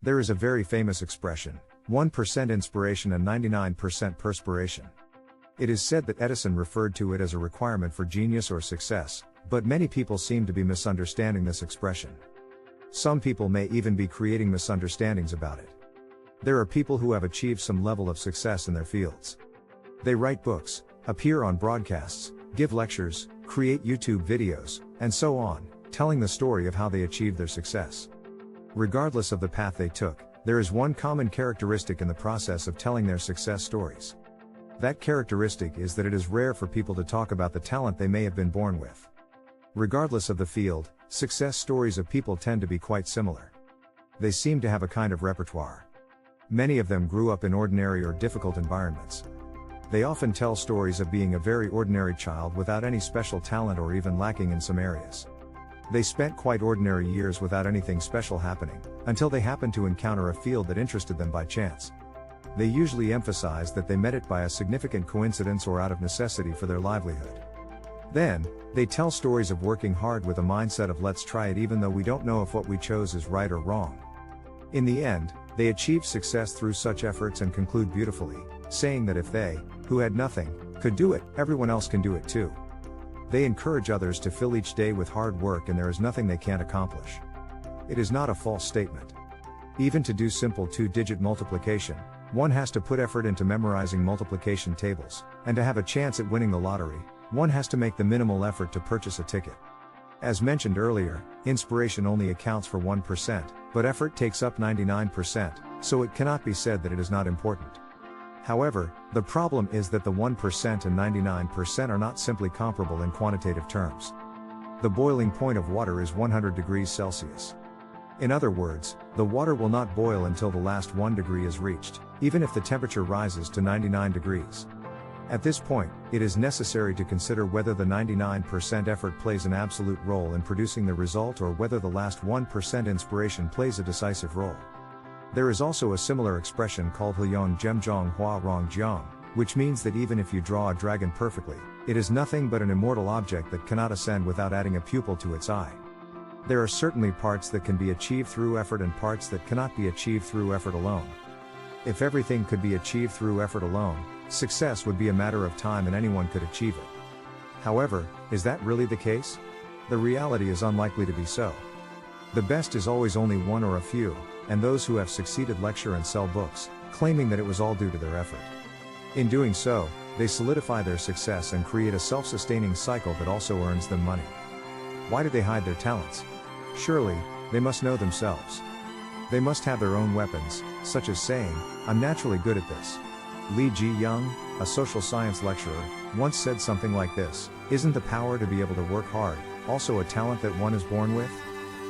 There is a very famous expression, 1% inspiration and 99% perspiration. It is said that Edison referred to it as a requirement for genius or success, but many people seem to be misunderstanding this expression. Some people may even be creating misunderstandings about it. There are people who have achieved some level of success in their fields. They write books, appear on broadcasts, give lectures, create YouTube videos, and so on, telling the story of how they achieved their success. Regardless of the path they took, there is one common characteristic in the process of telling their success stories. That characteristic is that it is rare for people to talk about the talent they may have been born with. Regardless of the field, success stories of people tend to be quite similar. They seem to have a kind of repertoire. Many of them grew up in ordinary or difficult environments. They often tell stories of being a very ordinary child without any special talent or even lacking in some areas. They spent quite ordinary years without anything special happening, until they happened to encounter a field that interested them by chance. They usually emphasize that they met it by a significant coincidence or out of necessity for their livelihood. Then, they tell stories of working hard with a mindset of let's try it even though we don't know if what we chose is right or wrong. In the end, they achieve success through such efforts and conclude beautifully, saying that if they, who had nothing, could do it, everyone else can do it too. They encourage others to fill each day with hard work and there is nothing they can't accomplish. It is not a false statement. Even to do simple two-digit multiplication, one has to put effort into memorizing multiplication tables, and to have a chance at winning the lottery, one has to make the minimal effort to purchase a ticket. As mentioned earlier, inspiration only accounts for 1%, but effort takes up 99%, so it cannot be said that it is not important. However, the problem is that the 1% and 99% are not simply comparable in quantitative terms. The boiling point of water is 100 degrees Celsius. In other words, the water will not boil until the last 1 degree is reached, even if the temperature rises to 99 degrees. At this point, it is necessary to consider whether the 99% effort plays an absolute role in producing the result or whether the last 1% inspiration plays a decisive role. There is also a similar expression called Huyong Gemjong Hua Rong Jiang, which means that even if you draw a dragon perfectly, it is nothing but an immortal object that cannot ascend without adding a pupil to its eye. There are certainly parts that can be achieved through effort and parts that cannot be achieved through effort alone. If everything could be achieved through effort alone, success would be a matter of time and anyone could achieve it. However, is that really the case? The reality is unlikely to be so. The best is always only one or a few, and those who have succeeded lecture and sell books, claiming that it was all due to their effort. In doing so, they solidify their success and create a self-sustaining cycle that also earns them money. Why do they hide their talents? Surely, they must know themselves. They must have their own weapons, such as saying, "I'm naturally good at this." Lee Ji-young, a social science lecturer, once said something like this, "Isn't the power to be able to work hard also a talent that one is born with?"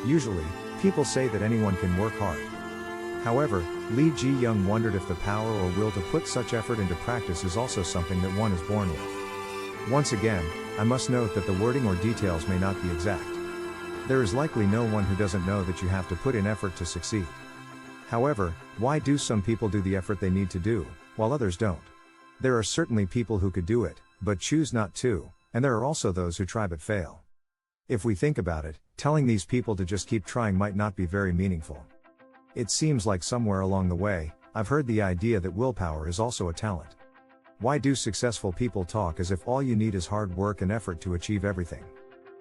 Usually, people say that anyone can work hard. However, Lee Ji-young wondered if the power or will to put such effort into practice is also something that one is born with. Once again, I must note that the wording or details may not be exact. There is likely no one who doesn't know that you have to put in effort to succeed. However, why do some people do the effort they need to do, while others don't? There are certainly people who could do it, but choose not to, and there are also those who try but fail. If we think about it, telling these people to just keep trying might not be very meaningful. It seems like somewhere along the way, I've heard the idea that willpower is also a talent. Why do successful people talk as if all you need is hard work and effort to achieve everything?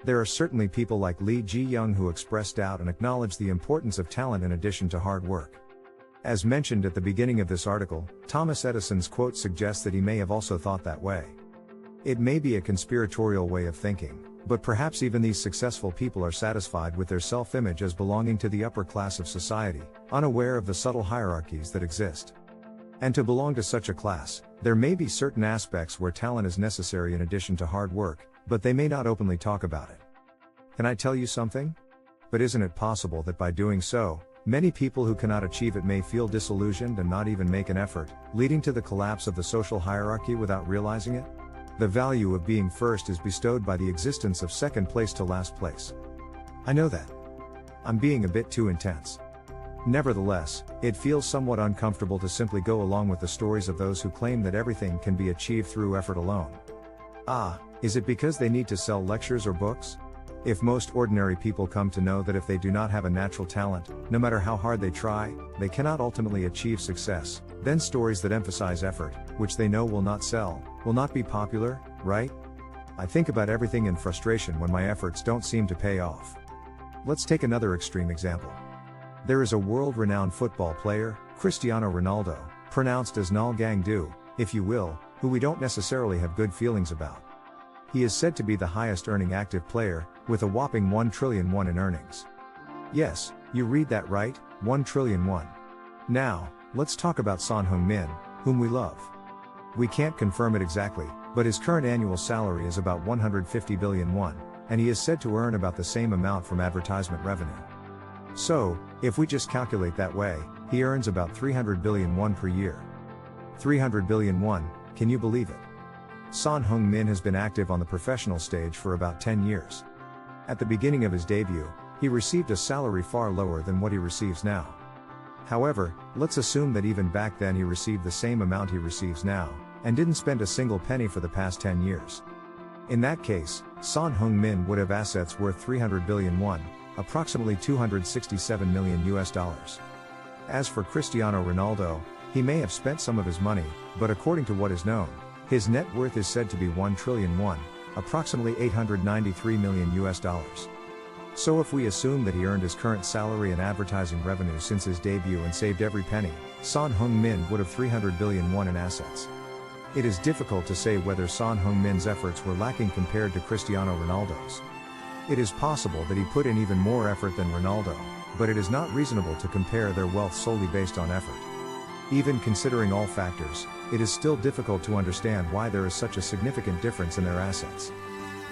There are certainly people like Lee Ji-young who express doubt and acknowledge the importance of talent in addition to hard work. As mentioned at the beginning of this article, Thomas Edison's quote suggests that he may have also thought that way. It may be a conspiratorial way of thinking, but perhaps even these successful people are satisfied with their self-image as belonging to the upper class of society, unaware of the subtle hierarchies that exist. And to belong to such a class, there may be certain aspects where talent is necessary in addition to hard work, but they may not openly talk about it. Can I tell you something? But isn't it possible that by doing so, many people who cannot achieve it may feel disillusioned and not even make an effort, leading to the collapse of the social hierarchy without realizing it? The value of being first is bestowed by the existence of second place to last place. I know that. I'm being a bit too intense. Nevertheless, it feels somewhat uncomfortable to simply go along with the stories of those who claim that everything can be achieved through effort alone. Is it because they need to sell lectures or books? If most ordinary people come to know that if they do not have a natural talent, no matter how hard they try, they cannot ultimately achieve success, then stories that emphasize effort, which they know will not sell, will not be popular, right? I think about everything in frustration when my efforts don't seem to pay off. Let's take another extreme example. There is a world-renowned football player, Cristiano Ronaldo, pronounced as Nalgangdu, if you will, who we don't necessarily have good feelings about. He is said to be the highest-earning active player, with a whopping 1 trillion won in earnings. Yes, you read that right, 1 trillion won. Now, let's talk about Son Heung-min, whom we love. We can't confirm it exactly, but his current annual salary is about 150 billion won, and he is said to earn about the same amount from advertisement revenue. So, if we just calculate that way, he earns about 300 billion won per year. 300 billion won, can you believe it? Son Heung-min has been active on the professional stage for about 10 years. At the beginning of his debut, he received a salary far lower than what he receives now. However, let's assume that even back then he received the same amount he receives now, and didn't spend a single penny for the past 10 years. In that case, Son Heung-min would have assets worth 300 billion won, approximately $267 million. As for Cristiano Ronaldo, he may have spent some of his money, but according to what is known, his net worth is said to be 1 trillion won, approximately $893 million. So if we assume that he earned his current salary and advertising revenue since his debut and saved every penny, Son Heung-min would have 300 billion won in assets. It is difficult to say whether Son Heung-min's efforts were lacking compared to Cristiano Ronaldo's. It is possible that he put in even more effort than Ronaldo, but it is not reasonable to compare their wealth solely based on effort. Even considering all factors, it is still difficult to understand why there is such a significant difference in their assets.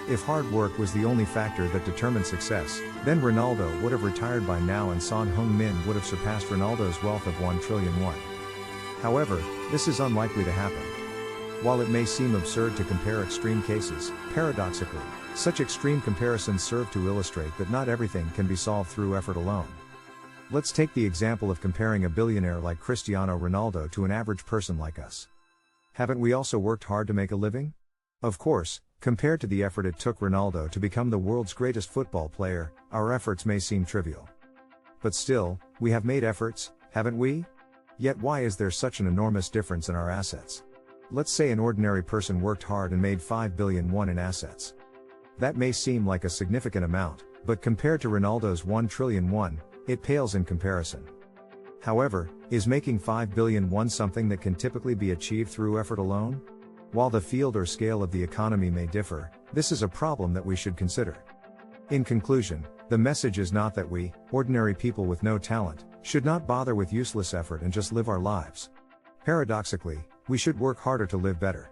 If hard work was the only factor that determined success, then Ronaldo would have retired by now and Son Heung-min would have surpassed Ronaldo's wealth of 1 trillion won. However, this is unlikely to happen. While it may seem absurd to compare extreme cases, paradoxically, such extreme comparisons serve to illustrate that not everything can be solved through effort alone. Let's take the example of comparing a billionaire like Cristiano Ronaldo to an average person like us. Haven't we also worked hard to make a living? Of course, compared to the effort it took Ronaldo to become the world's greatest football player, our efforts may seem trivial. But still, we have made efforts, haven't we? Yet why is there such an enormous difference in our assets? Let's say an ordinary person worked hard and made 5 billion won in assets. That may seem like a significant amount, but compared to Ronaldo's 1 trillion won, it pales in comparison. However, is making 5 billion won something that can typically be achieved through effort alone? While the field or scale of the economy may differ, this is a problem that we should consider. In conclusion, the message is not that we, ordinary people with no talent, should not bother with useless effort and just live our lives. Paradoxically, we should work harder to live better.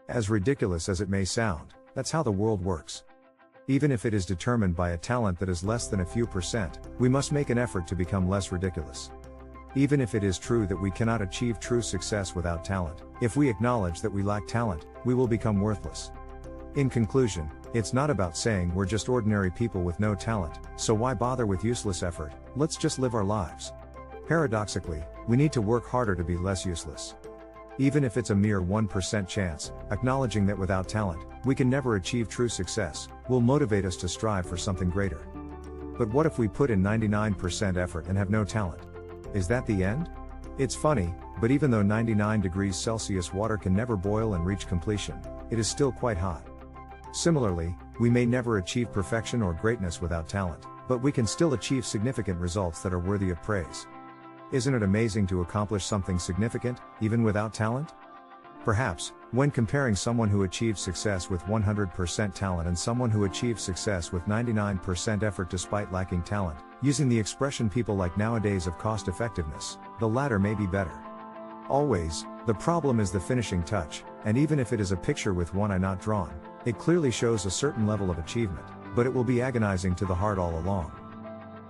As ridiculous as it may sound, that's how the world works. Even if it is determined by a talent that is less than a few percent, we must make an effort to become less ridiculous. Even if it is true that we cannot achieve true success without talent, if we acknowledge that we lack talent, we will become worthless. In conclusion, it's not about saying we're just ordinary people with no talent, so why bother with useless effort, let's just live our lives. Paradoxically, we need to work harder to be less useless. Even if it's a mere 1% chance, acknowledging that without talent, we can never achieve true success, will motivate us to strive for something greater. But what if we put in 99% effort and have no talent? Is that the end? It's funny, but even though 99 degrees Celsius water can never boil and reach completion, it is still quite hot. Similarly, we may never achieve perfection or greatness without talent, but we can still achieve significant results that are worthy of praise. Isn't it amazing to accomplish something significant, even without talent? Perhaps, when comparing someone who achieves success with 100% talent and someone who achieves success with 99% effort despite lacking talent, using the expression people like nowadays of cost effectiveness, the latter may be better. Always, the problem is the finishing touch, and even if it is a picture with one eye not drawn, it clearly shows a certain level of achievement, but it will be agonizing to the heart all along.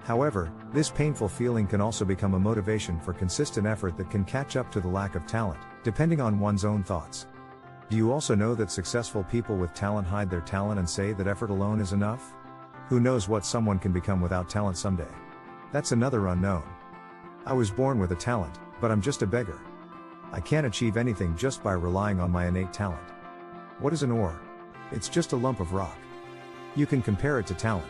However, this painful feeling can also become a motivation for consistent effort that can catch up to the lack of talent, depending on one's own thoughts. Do you also know that successful people with talent hide their talent and say that effort alone is enough? Who knows what someone can become without talent someday? That's another unknown. I was born with a talent, but I'm just a beggar. I can't achieve anything just by relying on my innate talent. What is an ore? It's just a lump of rock. You can compare it to talent.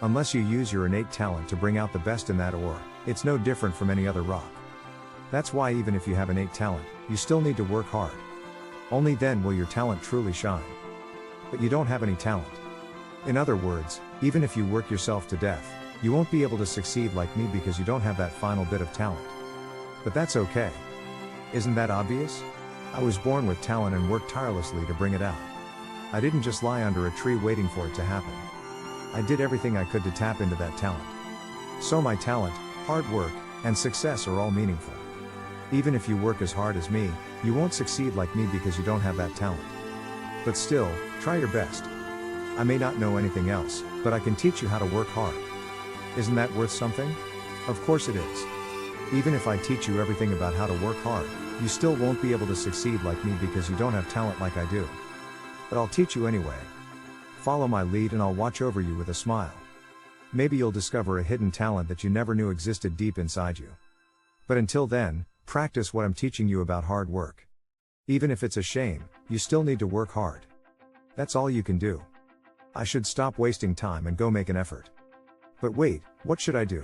Unless you use your innate talent to bring out the best in that ore, it's no different from any other rock. That's why even if you have innate talent, you still need to work hard. Only then will your talent truly shine. But you don't have any talent. In other words, even if you work yourself to death, you won't be able to succeed like me because you don't have that final bit of talent. But that's okay. Isn't that obvious? I was born with talent and worked tirelessly to bring it out. I didn't just lie under a tree waiting for it to happen. I did everything I could to tap into that talent. So my talent, hard work, and success are all meaningful. Even if you work as hard as me, you won't succeed like me because you don't have that talent. But still, try your best. I may not know anything else, but I can teach you how to work hard. Isn't that worth something? Of course it is. Even if I teach you everything about how to work hard, you still won't be able to succeed like me because you don't have talent like I do. But I'll teach you anyway. Follow my lead and I'll watch over you with a smile. Maybe you'll discover a hidden talent that you never knew existed deep inside you. But until then, practice what I'm teaching you about hard work. Even if it's a shame, you still need to work hard. That's all you can do. I should stop wasting time and go make an effort. But wait, what should I do?